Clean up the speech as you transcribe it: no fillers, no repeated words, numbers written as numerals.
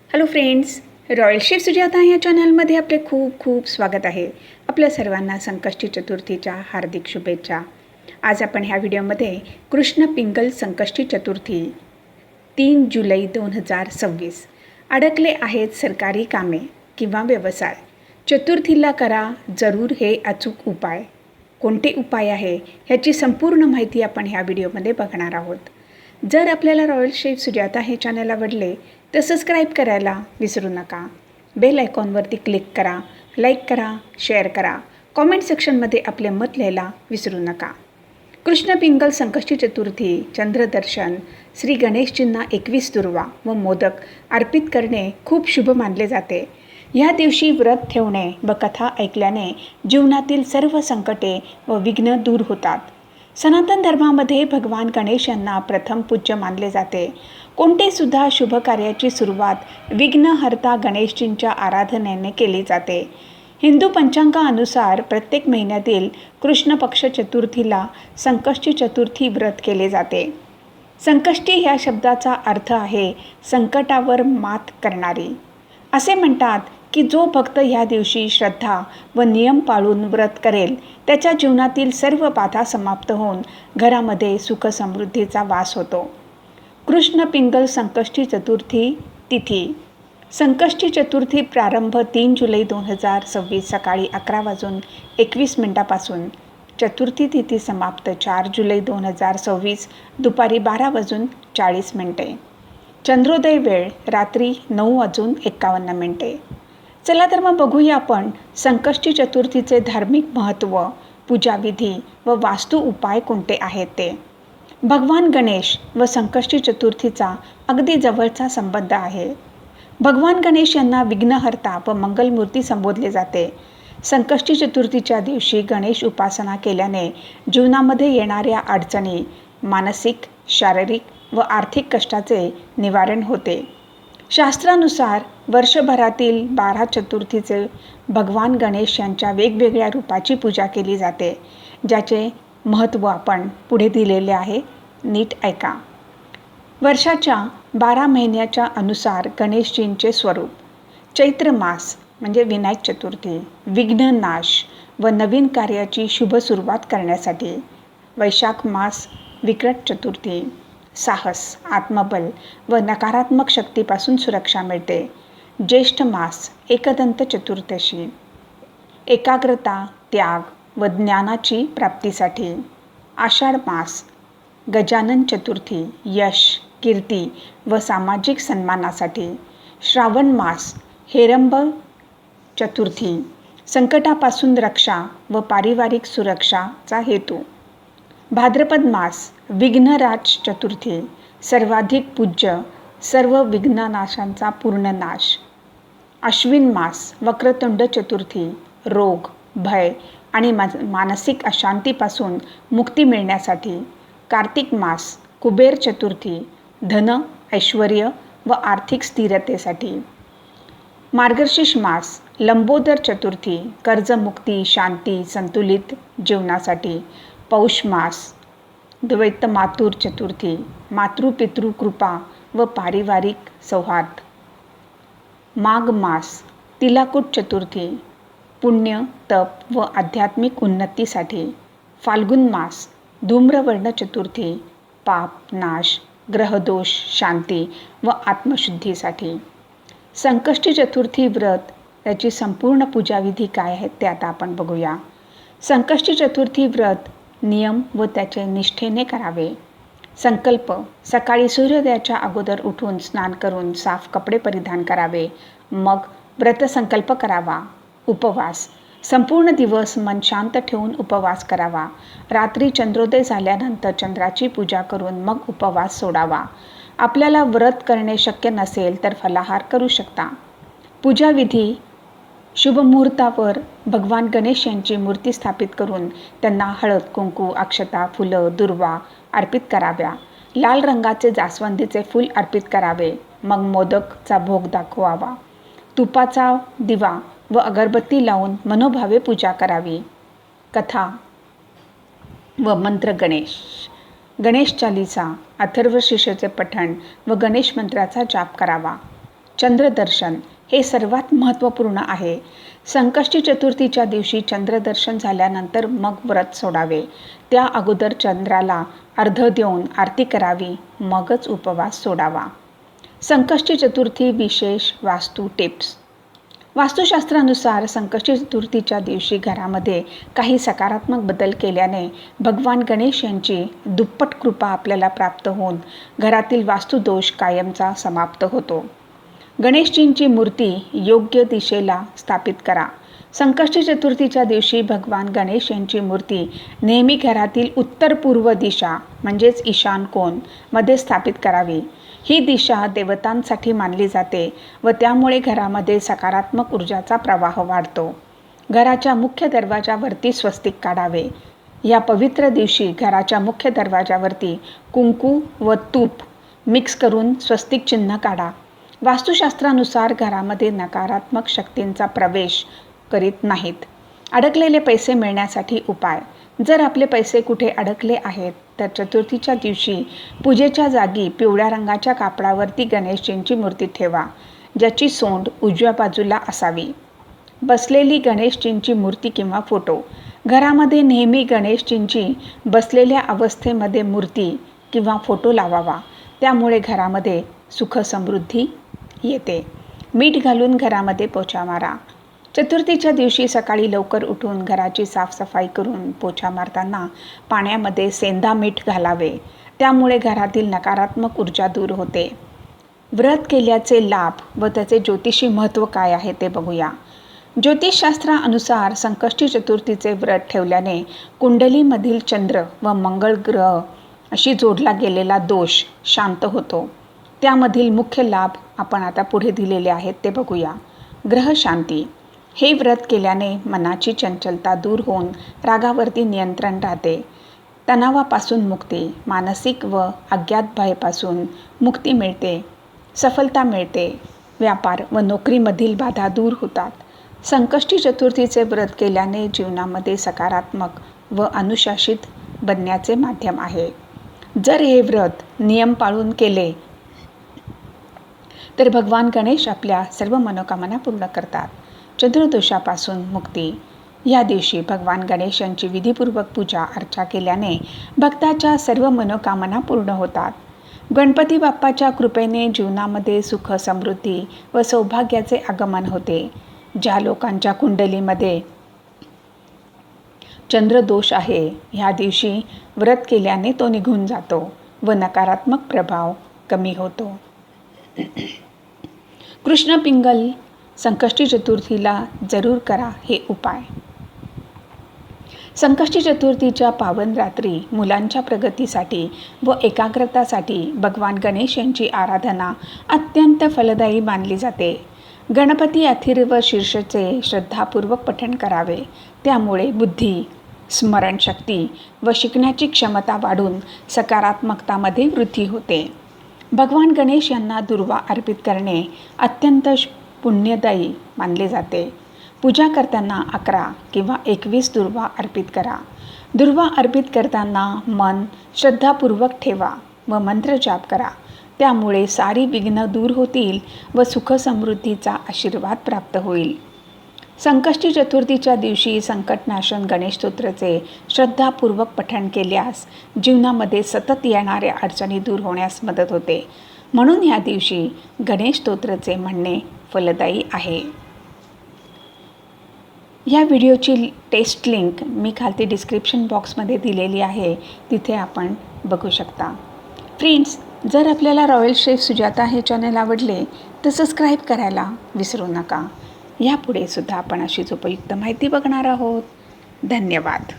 Hello friends, royal chef Sujata या चॅनलमध्ये आपले खूप खूप स्वागत आहे. आपल्या सर्वांना संकष्टी चतुर्थीच्या हार्दिक शुभेच्छा. आज आपण ह्या व्हिडिओमध्ये कृष्ण पिंगल संकष्टी चतुर्थी 3 जुलै 2026 अडकले आहेत सरकारी कामे किंवा व्यवसाय. चतुर्थीला करा जरूर हे अचूक उपाय. कोणते उपाय आहे ह्याची संपूर्ण माहिती आपण ह्या व्हिडिओमध्ये बघणार आहोत. जर आपल्याला रॉयल शेफ सुजाता हे चॅनल आवडले तर सबस्क्राईब करायला विसरू नका. बेल आयकॉनवरती क्लिक करा, लाईक करा, शेअर करा. कॉमेंट सेक्शनमध्ये आपले मत लिहायला विसरू नका. कृष्ण पिंगल संकष्टी चतुर्थी, चंद्रदर्शन, श्री गणेशजींना 21 दुर्वा व मोदक अर्पित करणे खूप शुभ मानले जाते. ह्या दिवशी व्रत ठेवणे व कथा ऐकल्याने जीवनातील सर्व संकटे व विघ्न दूर होतात. सनातन धर्मामध्ये भगवान गणेश यांना प्रथम पूज्य मानले जाते. कोणतेसुद्धा शुभ कार्याची सुरुवात विघ्नहर्ता गणेशजींच्या आराधनेने केली जाते. हिंदू पंचांगानुसार प्रत्येक महिन्यातील कृष्ण पक्ष चतुर्थीला संकष्टी चतुर्थी व्रत केले जाते. संकष्टी ह्या शब्दाचा अर्थ आहे संकटावर मात करणारी. असे म्हणतात की जो भक्त ह्या दिवशी श्रद्धा व नियम पाळून व्रत करेल त्याच्या जीवनातील सर्व बाधा समाप्त होऊन घरामध्ये सुख समृद्धीचा वास होतो. कृष्ण पिंगल संकष्टी चतुर्थी तिथी. संकष्टी चतुर्थी प्रारंभ 3 जुलै 2026 सकाळी 11:21 पासून. चतुर्थी तिथी समाप्त 4 जुलै 2026 दुपारी 12:40. चंद्रोदय वेळ रात्री 9:51. चला तर मग बघूया आपण संकष्टी चतुर्थीचे धार्मिक महत्त्व, पूजाविधी व वास्तू उपाय कोणते आहेत ते. भगवान गणेश व संकष्टी चतुर्थीचा अगदी जवळचा संबंध आहे. भगवान गणेश यांना विघ्नहर्ता व मंगलमूर्ती संबोधले जाते. संकष्टी चतुर्थीच्या दिवशी गणेश उपासना केल्याने जीवनामध्ये येणाऱ्या अडचणी, मानसिक, शारीरिक व आर्थिक कष्टाचे निवारण होते. शास्त्रानुसार वर्षभरातील 12 चतुर्थीचे भगवान गणेश यांच्या वेगवेगळ्या रूपाची पूजा केली जाते, ज्याचे महत्त्व आपण पुढे दिलेले आहे, नीट ऐका. वर्षाच्या 12 महिन्याच्या अनुसार गणेशजींचे स्वरूप. चैत्र मास म्हणजे विनायक चतुर्थी, विघ्ननाश व नवीन कार्याची शुभ सुरुवात करण्यासाठी. वैशाख मास विकट चतुर्थी, साहस, आत्मबल व नकारात्मक शक्तीपासून सुरक्षा मिळते. ज्येष्ठ मास एकदंत चतुर्दशी, एकाग्रता, त्याग व ज्ञानाची प्राप्तीसाठी. आषाढ मास गजानन चतुर्थी, यश, कीर्ती व सामाजिक सन्मानासाठी. श्रावण मास हेरंब चतुर्थी, संकटापासून रक्षा व पारिवारिक सुरक्षाचा हेतू. भाद्रपद मास विघ्नराज चतुर्थी, सर्वाधिक पूज्य, सर्व विघ्ननाशांचा पूर्ण नाश. अश्विन मास वक्रतुंड चतुर्थी, रोग, भय आणि मानसिक अशांतीपासून मुक्ती मिळण्यासाठी. कार्तिक मास कुबेर चतुर्थी, धन, ऐश्वर्य व आर्थिक स्थिरतेसाठी. मार्गशीर्ष मास लंबोदर चतुर्थी, कर्जमुक्ती, शांती, संतुलित जीवनासाठी. पौष मास द्वैत मातुर चतुर्थी, मातृपितृ कृपा व पारिवारिक सौहार्द. माघ मास तिलाकुट चतुर्थी, पुण्य, तप व आध्यात्मिक उन्नतीसाठी. फाल्गुन मास धूम्रवर्ण चतुर्थी, पाप नाश, ग्रहदोष शांती व आत्मशुद्धीसाठी. संकष्टी चतुर्थी व्रत याची संपूर्ण पूजाविधी काय आहेत ते आता आपण बघूया. संकष्टी चतुर्थी व्रत नियम व त्याचे निष्ठेने करावे. संकल्प. सकाळी सूर्योदयाच्या अगोदर उठून स्नान करून साफ कपडे परिधान करावे. मग व्रतसंकल्प करावा. उपवास. संपूर्ण दिवस मन शांत ठेवून उपवास करावा. रात्री चंद्रोदय झाल्यानंतर चंद्राची पूजा करून मग उपवास सोडावा. आपल्याला व्रत करणे शक्य नसेल तर फलाहार करू शकता. पूजाविधी. शुभमुहूर्तावर भगवान गणेश यांची मूर्ती स्थापित करून त्यांना हळद, कुंकू, अक्षता, फुलं, दुर्वा अर्पित कराव्या. लाल रंगाचे जास्वंदीचे फूल अर्पित करावे. मग मोदकचा भोग दाखवावा. तुपाचा दिवा व अगरबत्ती लावून मनोभावे पूजा करावी. कथा व मंत्र. गणेश चालीसा, अथर्वशीर्षाचे पठण व गणेश मंत्राचा जाप करावा. चंद्रदर्शन हे सर्वात महत्त्वपूर्ण आहे. संकष्टी चतुर्थीच्या दिवशी चंद्रदर्शन झाल्यानंतर मग व्रत सोडावे. त्या अगोदर चंद्राला अर्घ्य देऊन आरती करावी, मगच उपवास सोडावा. संकष्टी चतुर्थी विशेष वास्तू टिप्स. वास्तुशास्त्रानुसार संकष्टी चतुर्थीच्या दिवशी घरामध्ये काही सकारात्मक बदल केल्याने भगवान गणेश यांची दुप्पट कृपा आपल्याला प्राप्त होऊन घरातील वास्तुदोष कायमचा समाप्त होतो. गणेशजींची मूर्ती योग्य दिशेला स्थापित करा. संकष्टी चतुर्थीच्या दिवशी भगवान गणेश यांची मूर्ती नेहमी घरातील उत्तर पूर्व दिशा म्हणजेच ईशान कोन मध्ये स्थापित करावी. ही दिशा देवतांसाठी मानली जाते व त्यामुळे घरामध्ये सकारात्मक ऊर्जाचा प्रवाह वाढतो. घराच्या मुख्य दरवाजावरती स्वस्तिक काढावे. या पवित्र दिवशी घराच्या मुख्य दरवाजावरती कुंकू व तूप मिक्स करून स्वस्तिक चिन्ह काढा. वास्तुशास्त्रानुसार घरामध्ये नकारात्मक शक्तींचा प्रवेश करीत नाहीत. अडकलेले पैसे मिळण्यासाठी उपाय. जर आपले पैसे कुठे अडकले आहेत तर चतुर्थीच्या दिवशी पूजेच्या जागी पिवळ्या रंगाच्या कापडावरती गणेशजींची मूर्ती ठेवा, ज्याची सोंड उजव्या बाजूला असावी. बसलेली गणेशजींची मूर्ती किंवा फोटो. घरामध्ये नेहमी गणेशजींची बसलेल्या अवस्थेमध्ये मूर्ती किंवा फोटो लावावा. त्यामुळे घरामध्ये सुख समृद्धी येते. मीठ घालून घरामध्ये पोछा मारा. चतुर्थीच्या दिवशी सकाळी लवकर उठून घराची साफसफाई करून पोछा मारताना पाण्यामध्ये सेंधा मीठ घालावे. त्यामुळे घरातील नकारात्मक ऊर्जा दूर होते. व्रत केल्याचे लाभ व त्याचे ज्योतिषी महत्त्व काय आहे ते बघूया. ज्योतिषशास्त्रानुसार संकष्टी चतुर्थीचे व्रत ठेवल्याने कुंडलीमधील चंद्र व मंगळ ग्रह अशी जोडला गेलेला दोष शांत होतो. त्यामधील मुख्य लाभ आपण आता पुढे दिलेले आहेत ते बघूया. ग्रह शांती. हे व्रत केल्याने मनाची चंचलता दूर होऊन रागावरती नियंत्रण राहते. तणावापासून मुक्ती, मानसिक व अज्ञात भयापासून मुक्ती मिळते. सफलता मिळते. व्यापार व नोकरीमधील बाधा दूर होतात. संकष्टी चतुर्थीचे व्रत केल्याने जीवनामध्ये सकारात्मक व अनुशासित बनण्याचे माध्यम आहे. जर हे व्रत नियम पाळून केले तर भगवान गणेश आपल्या सर्व मनोकामना पूर्ण करतात. चंद्रदोषापासून मुक्ती. या दिवशी भगवान गणेश यांची विधीपूर्वक पूजा अर्चा केल्याने भक्ताच्या सर्व मनोकामना पूर्ण होतात. गणपती बाप्पाच्या कृपेने जीवनामध्ये सुख समृद्धी व सौभाग्याचे आगमन होते. ज्या लोकांच्या कुंडलीमध्ये चंद्रदोष आहे ह्या दिवशी व्रत केल्याने तो निघून जातो व नकारात्मक प्रभाव कमी होतो. कृष्ण पिंगल संकष्टी चतुर्थीला जरूर करा हे उपाय. संकष्टी चतुर्थीच्या पावन रात्री मुलांच्या प्रगतीसाठी व एकाग्रतासाठी भगवान गणेश यांची आराधना अत्यंत फलदायी मानली जाते. गणपती अथिर्व शीर्षचे श्रद्धापूर्वक पठण करावे. त्यामुळे बुद्धी, स्मरणशक्ती व शिकण्याची क्षमता वाढून सकारात्मकतामध्ये वृद्धी होते. भगवान गणेश यांना दुर्वा अर्पित करणे अत्यंत पुण्यदायी मानले जाते. पूजा करताना 11 किंवा 21 दुर्वा अर्पित करा. दुर्वा अर्पित करताना मन श्रद्धापूर्वक ठेवा व मंत्र जाप करा. त्यामुळे सारी विघ्न दूर होतील व सुख समृद्धीचा आशीर्वाद प्राप्त होईल. संकष्टी चतुर्थीच्या दिवशी संकटनाशन गणेश स्तोत्राचे श्रद्धापूर्वक पठण केल्यास जीवनामध्ये सतत येणाऱ्या अडचणी दूर होण्यास मदत होते. म्हणून या दिवशी गणेश स्तोत्राचे म्हणणे फलदायी आहे. या व्हिडिओची टेस्ट लिंक मी खालती डिस्क्रिप्शन बॉक्समध्ये दिलेली आहे, तिथे आपण बघू शकता. फ्रेंड्स, जर आपल्याला रॉयल शेफ सुजाता हे चॅनल आवडले तर सबस्क्राईब करायला विसरू नका. यापुढे सुद्धा आपण अशीच उपयुक्त माहिती बघणार आहोत. धन्यवाद.